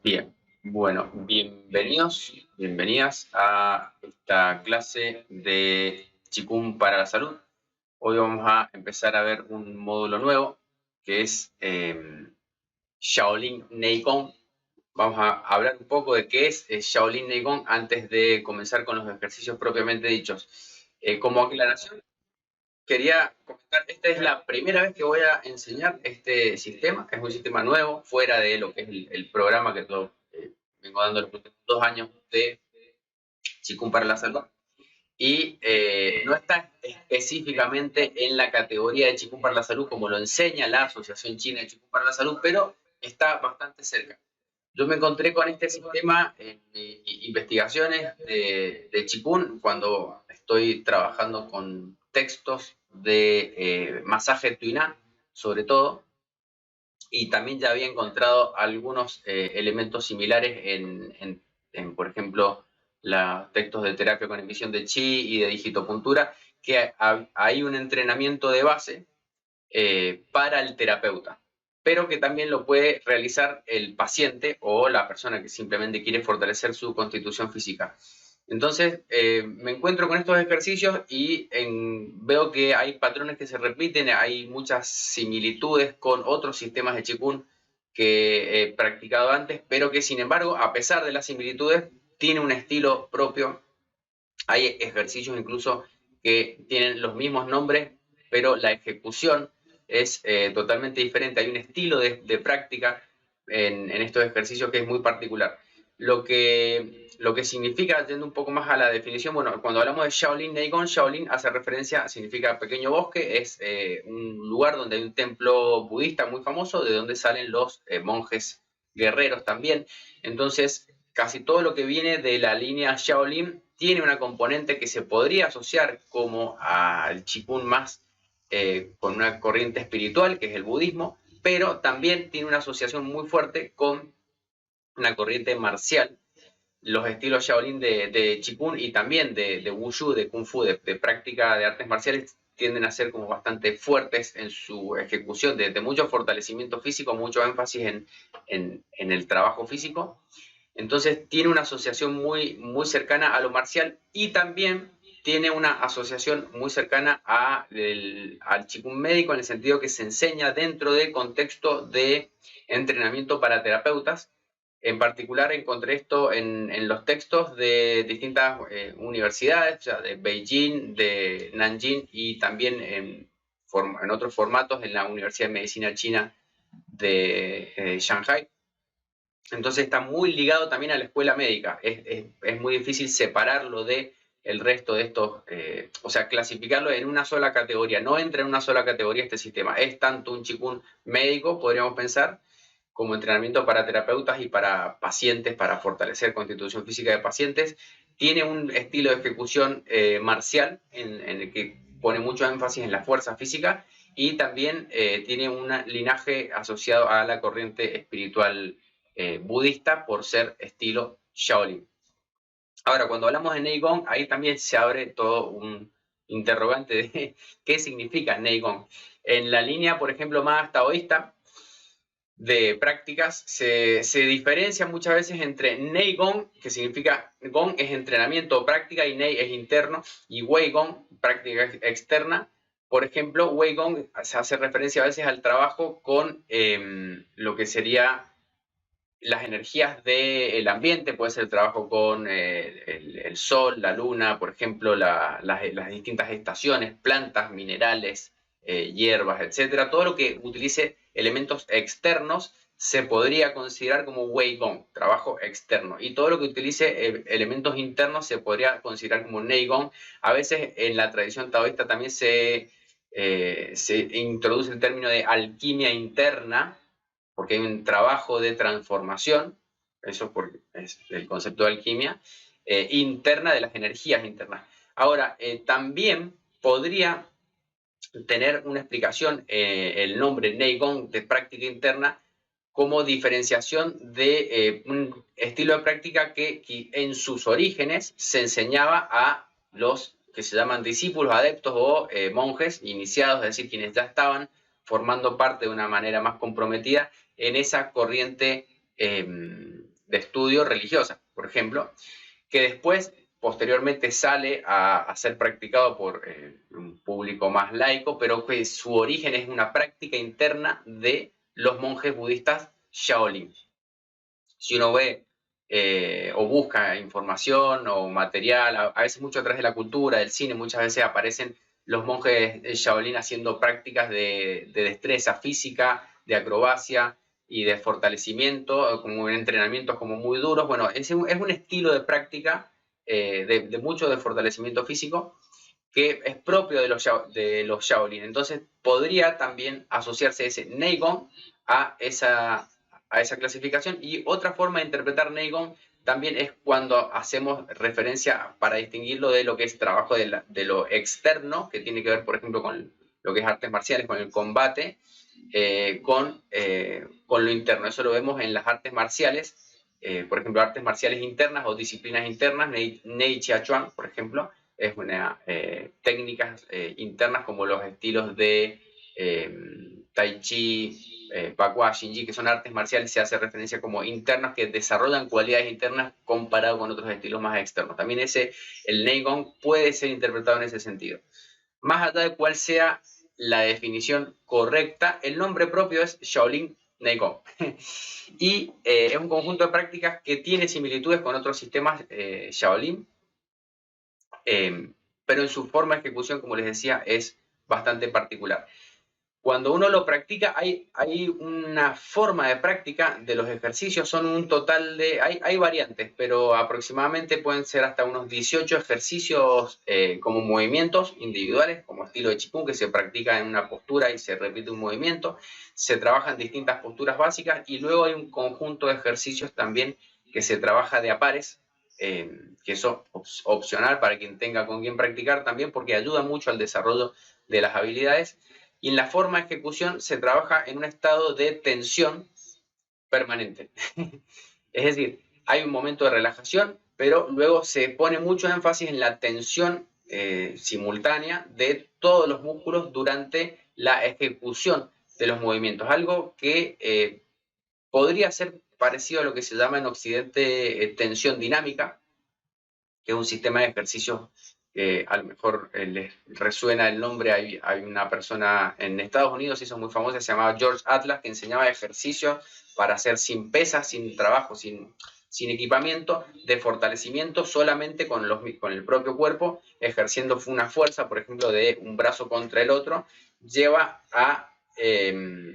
Bien, bueno, bienvenidos, bienvenidas a esta clase de Qigong para la salud. Hoy vamos a empezar a ver un módulo nuevo que es Shaolin Neigong. Vamos a hablar un poco de qué es Shaolin Neigong antes de comenzar con los ejercicios propiamente dichos. Como aclaración, quería comentar, esta es la primera vez que voy a enseñar este sistema. Es un sistema nuevo, fuera de lo que es el programa que todo, vengo dando los últimos 2 años de Qigong para la salud. Y no está específicamente en la categoría de Qigong para la salud como lo enseña la Asociación China de Qigong para la Salud, pero está bastante cerca. Yo me encontré con este sistema en investigaciones de Qigong cuando estoy trabajando con textos de masaje Tuina, sobre todo, y también ya había encontrado algunos elementos similares por ejemplo, los textos de terapia con emisión de chi y de digitopuntura, que hay un entrenamiento de base para el terapeuta, pero que también lo puede realizar el paciente o la persona que simplemente quiere fortalecer su constitución física. Entonces, me encuentro con estos ejercicios y veo que hay patrones que se repiten, hay muchas similitudes con otros sistemas de Qigong que he practicado antes, pero que sin embargo, a pesar de las similitudes, tiene un estilo propio. Hay ejercicios incluso que tienen los mismos nombres, pero la ejecución es totalmente diferente. Hay un estilo de práctica en estos ejercicios que es muy particular. Lo que significa, yendo un poco más a la definición, bueno, cuando hablamos de Shaolin Neigong, Shaolin hace referencia, significa pequeño bosque, es un lugar donde hay un templo budista muy famoso, de donde salen los monjes guerreros también. Entonces, casi todo lo que viene de la línea Shaolin tiene una componente que se podría asociar como al Qigong más con una corriente espiritual, que es el budismo, pero también tiene una asociación muy fuerte con una corriente marcial. Los estilos Shaolin de Qigong y también de Wushu, de Kung Fu, de práctica de artes marciales, tienden a ser como bastante fuertes en su ejecución, de mucho fortalecimiento físico, mucho énfasis en el trabajo físico. Entonces tiene una asociación muy cercana a lo marcial y también tiene una asociación muy cercana al Qigong médico en el sentido que se enseña dentro del contexto de entrenamiento para terapeutas. En particular encontré esto en los textos de distintas universidades, o sea, de Beijing, de Nanjing y también en otros formatos en la Universidad de Medicina China de Shanghai. Entonces está muy ligado también a la escuela médica. Es muy difícil separarlo de el resto de estos, o sea, clasificarlo en una sola categoría. No entra en una sola categoría este sistema. Es tanto un Qigong médico, podríamos pensar, como entrenamiento para terapeutas y para pacientes, para fortalecer constitución física de pacientes. Tiene un estilo de ejecución marcial en el que pone mucho énfasis en la fuerza física y también tiene un linaje asociado a la corriente espiritual budista por ser estilo Shaolin. Ahora, cuando hablamos de Neigong, ahí también se abre todo un interrogante de qué significa Neigong. En la línea, por ejemplo, más taoísta de prácticas, se diferencia muchas veces entre Neigong, que significa Gong es entrenamiento o práctica y Nei es interno, y Weigong, práctica externa. Por ejemplo, Weigong se hace referencia a veces al trabajo con lo que sería las energías del ambiente, puede ser el trabajo con el sol, la luna, por ejemplo, las distintas estaciones, plantas, minerales, hierbas, etcétera. Todo lo que utilice elementos externos se podría considerar como Weigong, trabajo externo. Y todo lo que utilice elementos internos se podría considerar como Neigong. A veces en la tradición taoísta también se introduce el término de alquimia interna, porque hay un trabajo de transformación, eso es el concepto de alquimia, interna de las energías internas. Ahora, también podría tener una explicación el nombre Neigong de práctica interna como diferenciación de un estilo de práctica que en sus orígenes se enseñaba a los que se llaman discípulos, adeptos o monjes iniciados, es decir, quienes ya estaban formando parte de una manera más comprometida en esa corriente estudio religiosa, por ejemplo, que después, posteriormente, sale a ser practicado por un público más laico, pero que su origen es una práctica interna de los monjes budistas Shaolin. Si uno ve o busca información o material, a veces mucho a través de la cultura, del cine, muchas veces aparecen los monjes Shaolin haciendo prácticas de destreza física, de acrobacia y de fortalecimiento, como entrenamientos como muy duros. Bueno, es un estilo de práctica de mucho de fortalecimiento físico que es propio de los Shaolin. Entonces podría también asociarse ese Neigong a esa clasificación. Y otra forma de interpretar Neigong también es cuando hacemos referencia para distinguirlo de lo que es trabajo de lo externo, que tiene que ver, por ejemplo, con lo que es artes marciales, con el combate, con lo interno. Eso lo vemos en las artes marciales, por ejemplo, artes marciales internas o disciplinas internas. Nei Chia Chuan, por ejemplo, es una técnicas internas como los estilos de Tai Chi, Pakua, Shinji, que son artes marciales, se hace referencia como internas, que desarrollan cualidades internas comparado con otros estilos más externos. También el Neigong puede ser interpretado en ese sentido. Más allá de cuál sea la definición correcta, el nombre propio es Shaolin Neigong. Y es un conjunto de prácticas que tiene similitudes con otros sistemas Shaolin, pero en su forma de ejecución, como les decía, es bastante particular. Cuando uno lo practica, hay una forma de práctica de los ejercicios, son un total de, hay variantes, pero aproximadamente pueden ser hasta unos 18 ejercicios como movimientos individuales, como estilo de Qigong, que se practica en una postura y se repite un movimiento. Se trabajan distintas posturas básicas y luego hay un conjunto de ejercicios también que se trabaja de a pares, que eso es opcional para quien tenga con quien practicar también, porque ayuda mucho al desarrollo de las habilidades. Y en la forma de ejecución se trabaja en un estado de tensión permanente. Es decir, hay un momento de relajación, pero luego se pone mucho énfasis en la tensión simultánea de todos los músculos durante la ejecución de los movimientos. Algo que podría ser parecido a lo que se llama en Occidente tensión dinámica, que es un sistema de ejercicios que a lo mejor les resuena el nombre. Hay una persona en Estados Unidos, hizo muy famosa, se llamaba George Atlas, que enseñaba ejercicios para hacer sin pesas, sin trabajo, sin equipamiento, de fortalecimiento solamente con el propio cuerpo, ejerciendo una fuerza, por ejemplo, de un brazo contra el otro, lleva a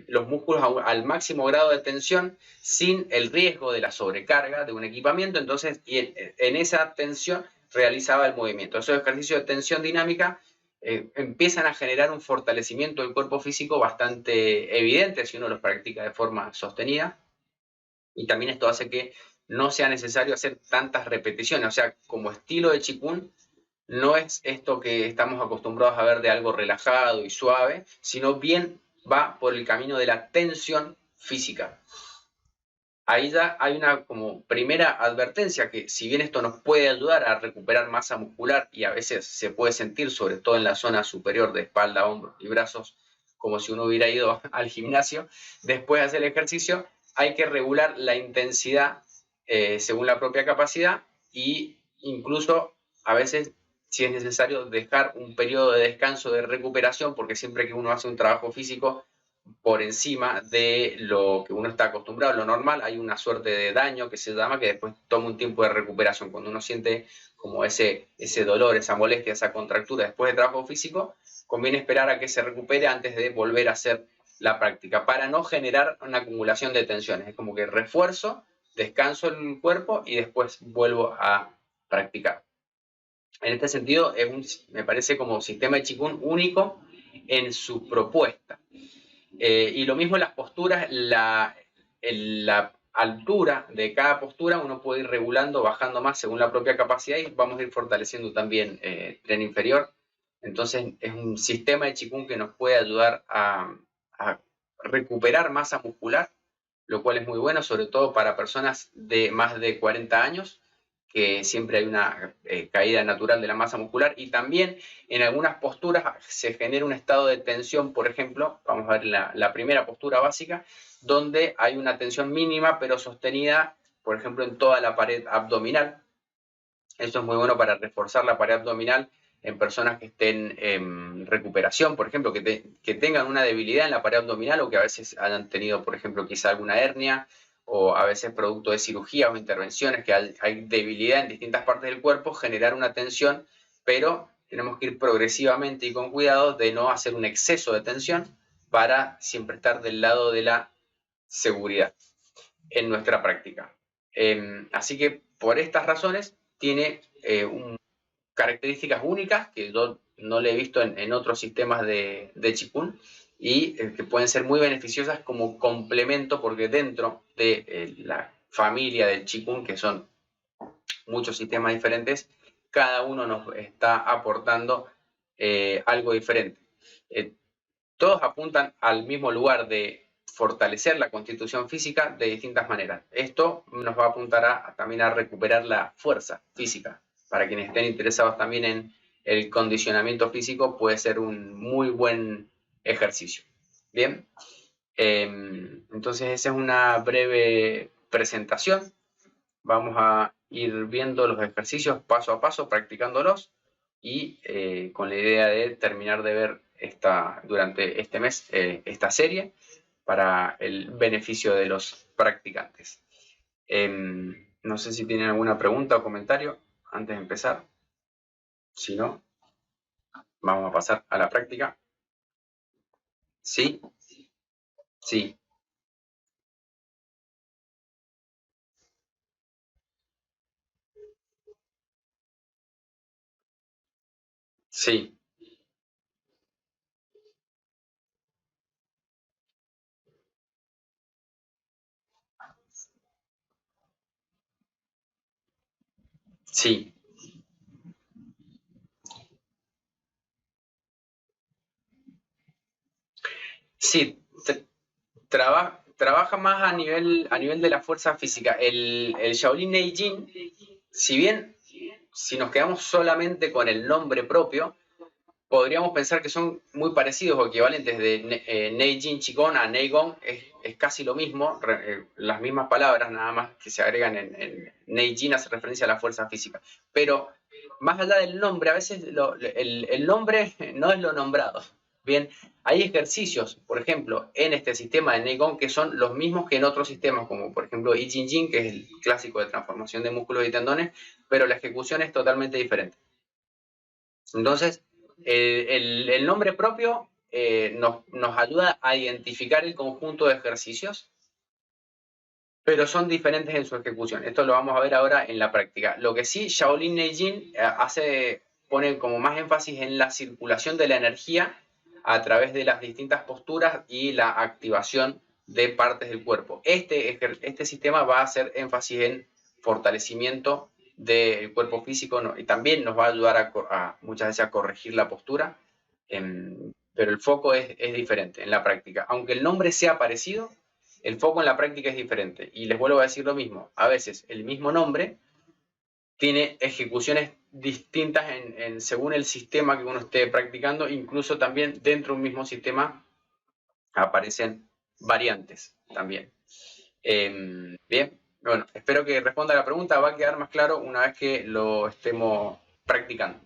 los músculos al máximo grado de tensión sin el riesgo de la sobrecarga de un equipamiento. Entonces, en esa tensión realizaba el movimiento. Esos ejercicios de tensión dinámica empiezan a generar un fortalecimiento del cuerpo físico bastante evidente si uno los practica de forma sostenida, y también esto hace que no sea necesario hacer tantas repeticiones. O sea, como estilo de Qigong, no es esto que estamos acostumbrados a ver de algo relajado y suave, sino bien va por el camino de la tensión física. Ahí ya hay una como primera advertencia, que si bien esto nos puede ayudar a recuperar masa muscular y a veces se puede sentir, sobre todo en la zona superior de espalda, hombros y brazos, como si uno hubiera ido al gimnasio, después de hacer el ejercicio, hay que regular la intensidad según la propia capacidad, y incluso a veces, si es necesario, dejar un periodo de descanso, de recuperación, porque siempre que uno hace un trabajo físico por encima de lo que uno está acostumbrado, lo normal, hay una suerte de daño que se llama, que después toma un tiempo de recuperación. Cuando uno siente como ese dolor, esa molestia, esa contractura después de trabajo físico, conviene esperar a que se recupere antes de volver a hacer la práctica, para no generar una acumulación de tensiones. Es como que refuerzo, descanso el cuerpo y después vuelvo a practicar. En este sentido, me parece como sistema de Qigong único en su propuesta. Y lo mismo en las posturas, en la altura de cada postura uno puede ir regulando, bajando más según la propia capacidad, y vamos a ir fortaleciendo también tren inferior. Entonces es un sistema de Qigong que nos puede ayudar a recuperar masa muscular, lo cual es muy bueno, sobre todo para personas de más de 40 años, que siempre hay una caída natural de la masa muscular, y también en algunas posturas se genera un estado de tensión. Por ejemplo, vamos a ver la primera postura básica, donde hay una tensión mínima pero sostenida por ejemplo, en toda la pared abdominal. Eso es muy bueno para reforzar la pared abdominal en personas que estén en recuperación, por ejemplo, que tengan una debilidad en la pared abdominal o que a veces hayan tenido, por ejemplo, quizá alguna hernia o a veces producto de cirugía o intervenciones, que hay debilidad en distintas partes del cuerpo, generar una tensión, pero tenemos que ir progresivamente y con cuidado de no hacer un exceso de tensión para siempre estar del lado de la seguridad en nuestra práctica. Así que por estas razones tiene características únicas que yo no le he visto en otros sistemas de Qigong y que pueden ser muy beneficiosas como complemento porque dentro de la familia del Qigong, que son muchos sistemas diferentes, cada uno nos está aportando algo diferente. Todos apuntan al mismo lugar de fortalecer la constitución física de distintas maneras. Esto nos va a apuntar también a recuperar la fuerza física. Para quienes estén interesados también en el condicionamiento físico, puede ser un muy buen ejercicio. Bien, entonces esa es una breve presentación. Vamos a ir viendo los ejercicios paso a paso, practicándolos y con la idea de terminar de ver durante este mes esta serie para el beneficio de los practicantes. No sé si tienen alguna pregunta o comentario antes de empezar. Si no, vamos a pasar a la práctica. ¿Sí? Sí. Sí. Sí. Sí. Trabaja más a nivel de la fuerza física. El Shaolin Neijin, si bien si nos quedamos solamente con el nombre propio, podríamos pensar que son muy parecidos o equivalentes de Neijin Qigong a Neigong, es casi lo mismo, las mismas palabras, nada más que se agregan en Neijin hace referencia a la fuerza física. Pero más allá del nombre, a veces el nombre no es lo nombrado. Bien, hay ejercicios, por ejemplo, en este sistema de Neigong que son los mismos que en otros sistemas, como por ejemplo I Ching Ching, que es el clásico de transformación de músculos y tendones, pero la ejecución es totalmente diferente. Entonces, el nombre propio nos ayuda a identificar el conjunto de ejercicios, pero son diferentes en su ejecución. Esto lo vamos a ver ahora en la práctica. Lo que sí, Shaolin Neijin pone como más énfasis en la circulación de la energía a través de las distintas posturas y la activación de partes del cuerpo. Este sistema va a hacer énfasis en fortalecimiento del cuerpo físico, ¿no? Y también nos va a ayudar muchas veces a corregir la postura, pero el foco es diferente en la práctica. Aunque el nombre sea parecido, el foco en la práctica es diferente. Y les vuelvo a decir lo mismo. A veces el mismo nombre tiene ejecuciones distintas según el sistema que uno esté practicando. Incluso también dentro de un mismo sistema aparecen variantes también. Bien, bueno, espero que responda a la pregunta. Va a quedar más claro una vez que lo estemos practicando.